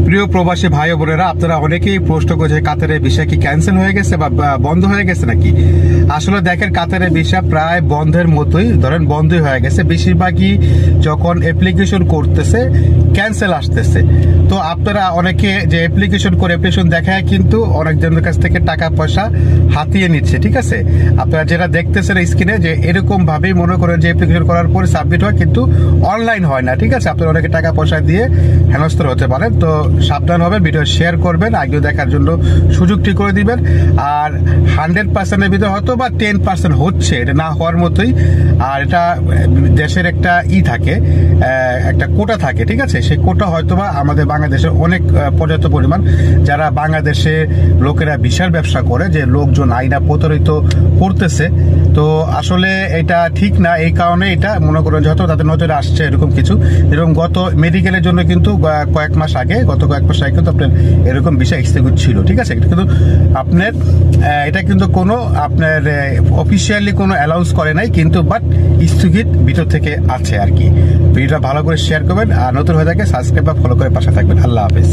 প্রিয় প্রবাসী ভাই বোনেরা, আপনারা অনেকেই প্রশ্ন করছে কাতারের ভিসা কি ক্যান্সেল হয়ে গেছে বা বন্ধ হয়ে গেছে নাকি। আসলে দেখেন, কাতারের ভিসা প্রায় বন্ধের মতোই, ধরেন বন্ধই হয়ে গেছে। বেশিরভাগই যখন অ্যাপ্লিকেশন করতেছে ক্যান্সেল আসতেছে। তো আপনারা অনেকে যে অ্যাপ্লিকেশন দেখায় কিন্তু অনেকজনের কাছ থেকে টাকা পয়সা হাতিয়ে নিচ্ছে, ঠিক আছে। আপনারা যেটা দেখতেছেন স্ক্রিনে, যে এরকম ভাবেই মনে করেন যে অ্যাপ্লিকেশন করার পরে সাবমিট হয় কিন্তু অনলাইন হয় না, ঠিক আছে। আপনারা অনেকে টাকা পয়সা দিয়ে হেনস্থ হতে পারেন। তো সাবধান হবেন, ভিডিও শেয়ার করবেন, আগে দেখার জন্য সুযোগটি করে দিবেন। আর 100%-এর ভিতরে হয়তো বা 10% হচ্ছে, এটা না হওয়ার মতোই। আর এটা দেশের একটা থাকে, একটা কোটা থাকে, ঠিক আছে। সেই কোটা হয়তো বা আমাদের বাংলাদেশের অনেক পর্যাপ্ত পরিমাণ যারা বাংলাদেশে লোকেরা বিশাল ব্যবসা করে, যে লোকজন আইনা প্রতারিত করতেছে। তো আসলে এটা ঠিক না, এই কারণে এটা মনে করেন যত তাদের নজরে আসছে এরকম কিছু। এরকম গত মেডিকেলের জন্য কিন্তু কয়েক মাস আগে কিন্তু আপনার এরকম বিষয় এক্সিকিউট ছিল, ঠিক আছে। কিন্তু আপনার এটা কিন্তু কোনো আপনার অফিসিয়ালি কোনো অ্যালাউন্স করে নাই, কিন্তু বাট স্থগিত ভিতর থেকে আছে আর কি। ভিডিওটা ভালো করে শেয়ার করবেন, আর নতুন হয়ে থাকে সাবস্ক্রাইব বা ফলো করে পাশে থাকবেন। আল্লাহ হাফেজ।